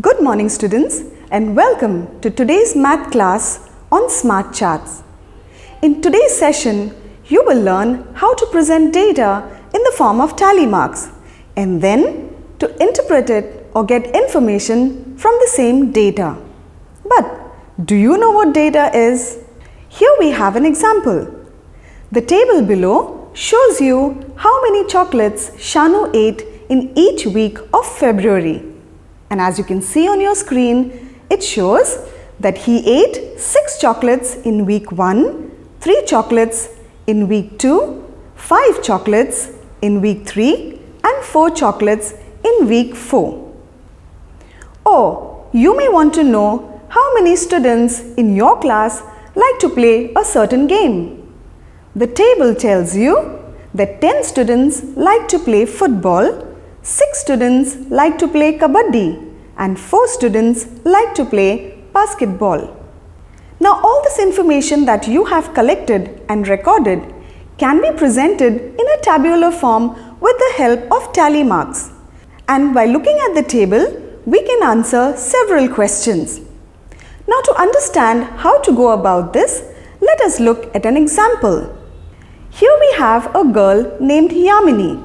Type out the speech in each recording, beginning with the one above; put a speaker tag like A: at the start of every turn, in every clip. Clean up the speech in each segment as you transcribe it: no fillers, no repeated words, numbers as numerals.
A: Good morning students and welcome to today's math class on smart charts. In today's session, you will learn how to present data in the form of tally marks and then to interpret it or get information from the same data. But do you know what data is? Here we have an example. The table below shows you how many chocolates Shanu ate in each week of February. And as you can see on your screen, it shows that he ate 6 chocolates in week 1, 3 chocolates in week 2, 5 chocolates in week 3 and 4 chocolates in week 4. Or you may want to know how many students in your class like to play a certain game. The table tells you that 10 students like to play football, 6 students like to play kabaddi and 4 students like to play basketball. Now all this information that you have collected and recorded can be presented in a tabular form with the help of tally marks. And by looking at the table, we can answer several questions. Now to understand how to go about this, let us look at an example. Here we have a girl named Yamini.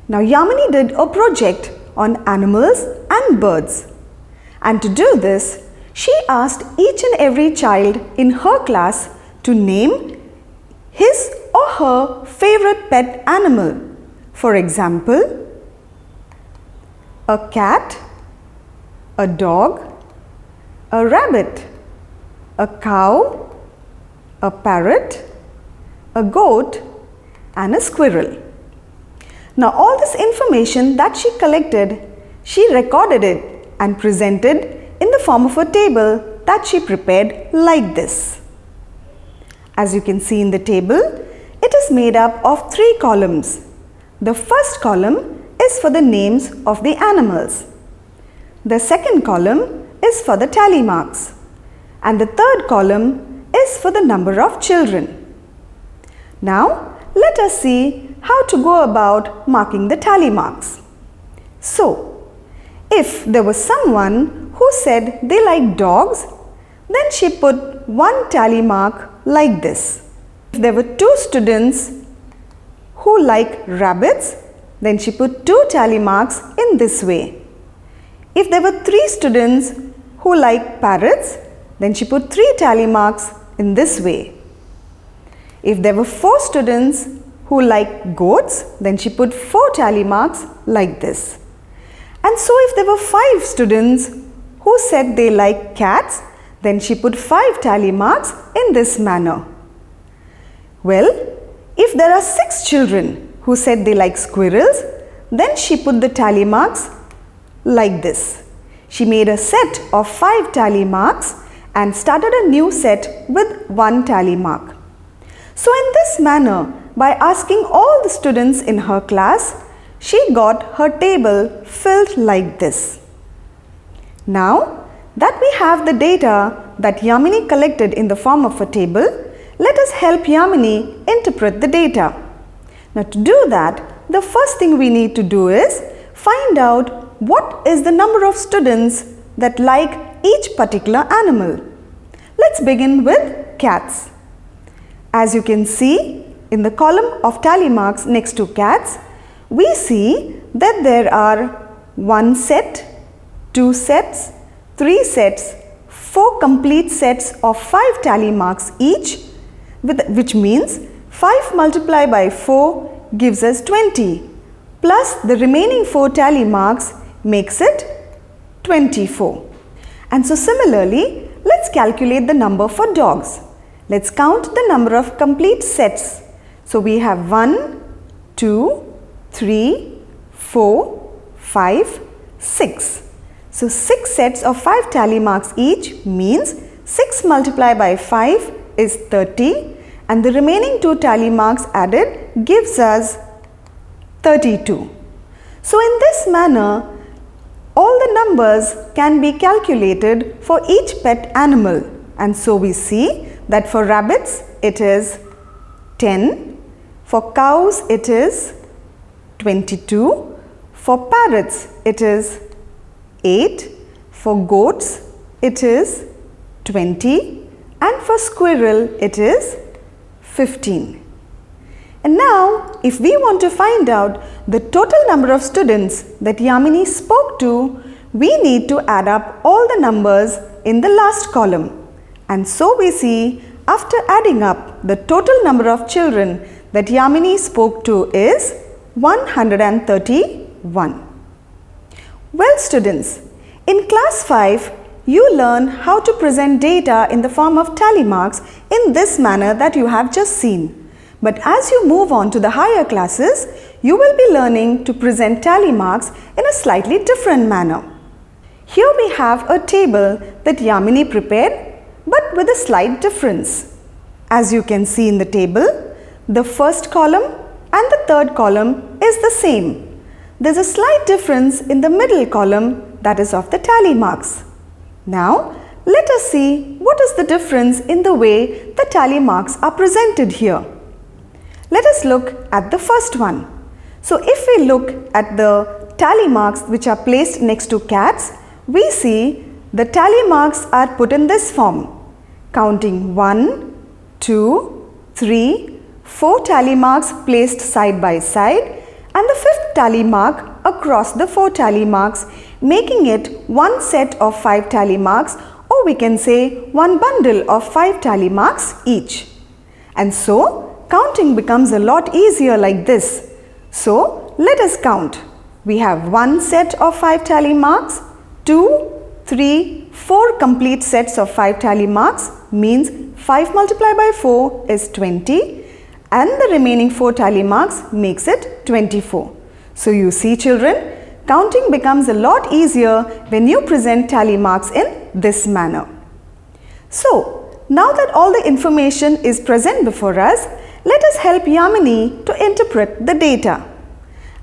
A: Now Yamini did a project on animals and birds. And to do this, she asked each and every child in her class to name his or her favorite pet animal. For example, a cat, a dog, a rabbit, a cow, a parrot, a goat and a squirrel. Now all this information that she collected, she recorded it and presented in the form of a table that she prepared like this. As you can see in the table, it is made up of 3 columns. The first column is for the names of the animals. The second column is for the tally marks. And the third column is for the number of children. Now, let us see how to go about marking the tally marks. So, if there was someone who said they like dogs, then she put 1 tally mark like this. If there were 2 students who like rabbits, then she put 2 tally marks in this way. If there were 3 students who like parrots, then she put 3 tally marks in this way. If there were 4 students who like goats, then she put 4 tally marks like this. And so if there were 5 students who said they like cats, then she put 5 tally marks in this manner. Well, if there are 6 children who said they like squirrels, then she put the tally marks like this. She made a set of 5 tally marks and started a new set with 1 tally mark. So in this manner, by asking all the students in her class, she got her table filled like this. Now that we have the data that Yamini collected in the form of a table, let us help Yamini interpret the data. Now to do that, the first thing we need to do is find out what is the number of students that like each particular animal. Let's begin with cats. As you can see, in the column of tally marks next to cats, we see that there are 1 set, 2 sets, 3 sets, 4 complete sets of 5 tally marks each, which means 5 multiplied by 4 gives us 20, plus the remaining 4 tally marks makes it 24. And so similarly, let's calculate the number for dogs. Let's count the number of complete sets. So we have 1, 2, 3, 4, 5, 6. So 6 sets of 5 tally marks each means 6 multiplied by 5 is 30 and the remaining 2 tally marks added gives us 32. So in this manner, all the numbers can be calculated for each pet animal. And so we see that for rabbits it is 10, for cows it is 22, for parrots it is 8 For goats, it is 20, and for squirrel, it is 15. And now, if we want to find out the total number of students that Yamini spoke to, we need to add up all the numbers in the last column. And so we see, after adding up, the total number of children that Yamini spoke to is 131. Well students, in class 5, you learn how to present data in the form of tally marks in this manner that you have just seen. But as you move on to the higher classes, you will be learning to present tally marks in a slightly different manner. Here we have a table that Yamini prepared, but with a slight difference. As you can see in the table, the first column and the third column is the same. There's a slight difference in the middle column, that is of the tally marks. Now, let us see what is the difference in the way the tally marks are presented here. Let us look at the first one. So, if we look at the tally marks which are placed next to cats, we see the tally marks are put in this form, counting 1, 2, 3, 4 tally marks placed side by side, and the fifth tally mark across the 4 tally marks, making it one set of 5 tally marks, or we can say one bundle of 5 tally marks each. And so, counting becomes a lot easier like this. So, let us count. We have one set of 5 tally marks, 2, 3, 4 complete sets of 5 tally marks, means 5 multiplied by 4 is 20, and the remaining 4 tally marks makes it 24. So you see children, counting becomes a lot easier when you present tally marks in this manner. So, now that all the information is present before us, let us help Yamini to interpret the data.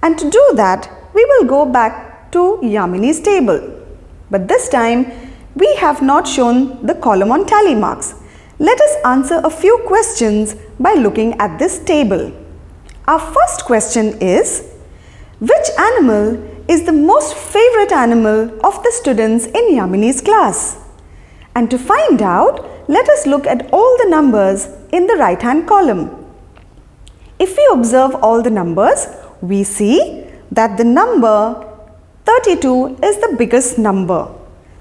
A: And to do that, we will go back to Yamini's table. But this time, we have not shown the column on tally marks. Let us answer a few questions by looking at this table. Our first question is, which animal is the most favorite animal of the students in Yamini's class? And to find out, let us look at all the numbers in the right hand column. If we observe all the numbers, we see that the number 32 is the biggest number.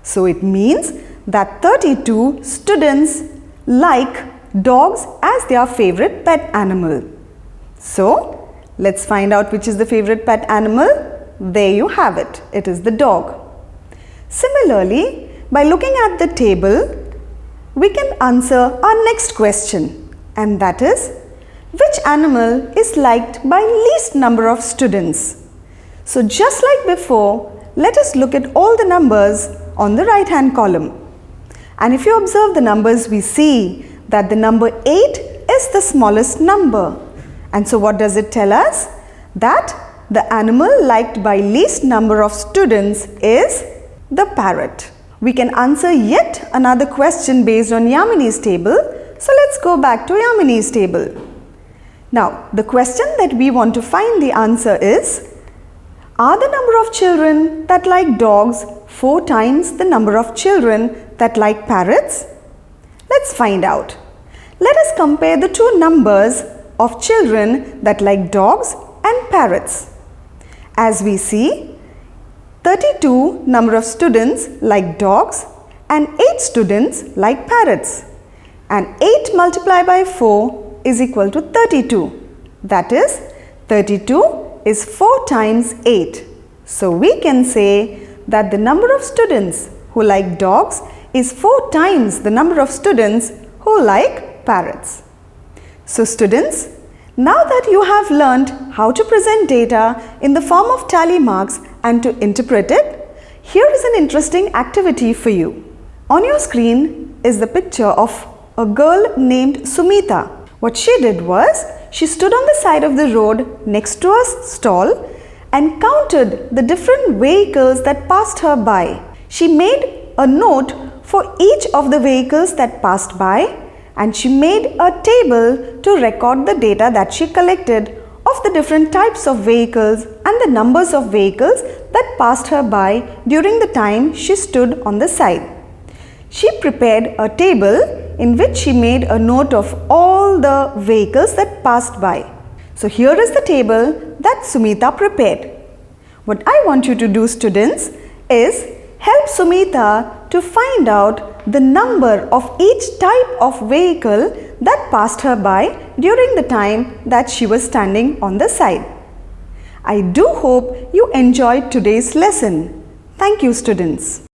A: So it means that 32 students like dogs as their favorite pet animal. So, let's find out which is the favorite pet animal. There you have it. It is the dog. Similarly, by looking at the table, we can answer our next question, and that is, which animal is liked by least number of students? So just like before, let us look at all the numbers on the right hand column. And if you observe the numbers, we see that the number 8 is the smallest number. And so what does it tell us? That the animal liked by least number of students is the parrot. We can answer yet another question based on Yamini's table. So let's go back to Yamini's table. Now, the question that we want to find the answer is, are the number of children that like dogs 4 times the number of children that like parrots? Let's find out. Let us compare the two numbers of children that like dogs and parrots. As we see, 32 number of students like dogs and 8 students like parrots. And 8 multiplied by 4 is equal to 32. That is, 32 is 4 times 8. So we can say that the number of students who like dogs is 4 times the number of students who like parrots. So students, now that you have learned how to present data in the form of tally marks and to interpret it, here is an interesting activity for you. On your screen is the picture of a girl named Sumita. What she did was, she stood on the side of the road next to a stall and counted the different vehicles that passed her by. She made a note for each of the vehicles that passed by, and she made a table to record the data that she collected of the different types of vehicles and the numbers of vehicles that passed her by during the time she stood on the side. She prepared a table in which she made a note of all the vehicles that passed by. So here is the table that Sumita prepared. What I want you to do, students, is help Sumita to find out the number of each type of vehicle that passed her by during the time that she was standing on the side. I do hope you enjoyed today's lesson. Thank you, students.